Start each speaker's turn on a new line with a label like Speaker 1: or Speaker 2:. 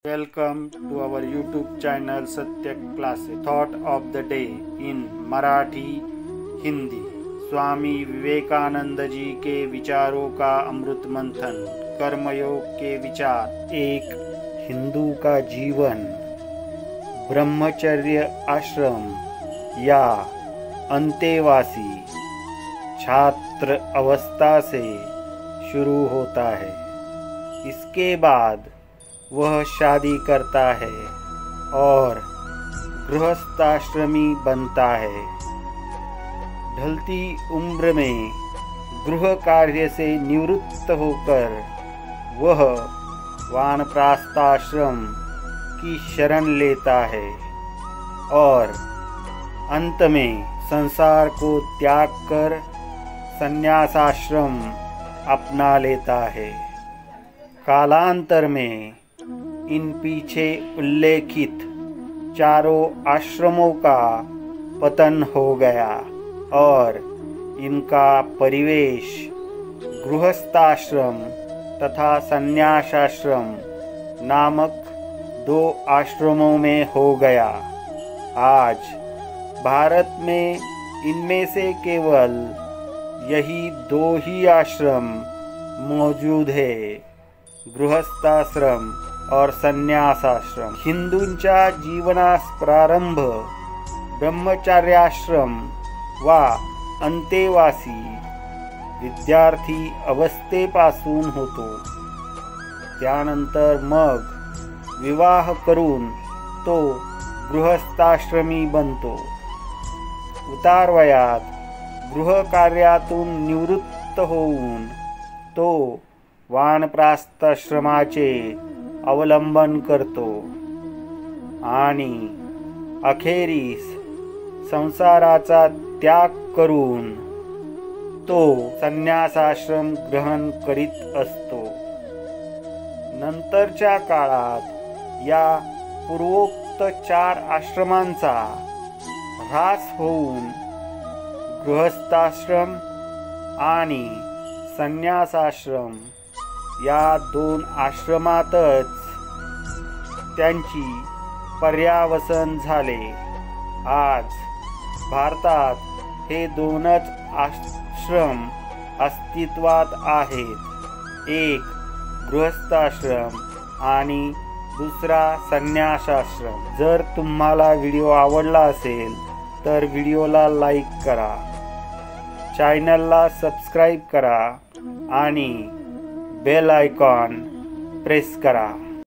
Speaker 1: Welcome to our YouTube channel Satya Classes. Thought of the day in Marathi, Hindi. Swami Vivekananda ji के विचारों का अमृत मंथन। कर्मयोग के विचार। एक हिंदू का जीवन ब्रह्मचर्य आश्रम या अंतेवासी छात्र अवस्था से शुरू होता है। इसके बाद वह शादी करता है और गृहस्थाश्रमी बनता है। ढलती उम्र में गृह कार्य से निवृत्त होकर वह वानप्रस्थाश्रम की शरण लेता है और अंत में संसार को त्याग कर संन्यासाश्रम अपना लेता है। कालांतर में इन पीछे उल्लेखित चारों आश्रमों का पतन हो गया और इनका परिवेश गृहस्थाश्रम तथा संन्यासाश्रम नामक दो आश्रमों में हो गया। आज भारत में इनमें से केवल यही दो ही आश्रम मौजूद है, गृहस्थाश्रम और संन्यासाश्रम। हिंदूंच्या जीवनास प्रारंभ ब्रह्मचर्याश्रम वा अंतेवासी विद्यार्थी अवस्थेपासून होतो। त्यानंतर मग विवाह करून तो गृहस्थाश्रमी बनतो। उतार वयात गृहकार्यातून निवृत्त होऊन तो वानप्रस्थाश्रमाचे अवलंबन करतो आणि अखेरीस संसाराचा त्याग करून तो संन्यासाश्रम ग्रहण करीत असतो। नंतरच्या काळात या पूर्वोक्त चार आश्रमांचा ह्रास होऊन गृहस्थाश्रम आणि संन्यासाश्रम या दोन आश्रमातच त्यांची पर्यावसन झाले। आज भारतात हे दोनच आश्रम अस्तित्वात आहेत, एक गृहस्थाश्रम आणि दुसरा संन्यासाश्रम। जर तुम्हाला व्हिडिओ आवडला असेल तर व्हिडिओला लाईक करा, चॅनलला सबस्क्राईब करा आणि बेल आयकॉन प्रेस करा।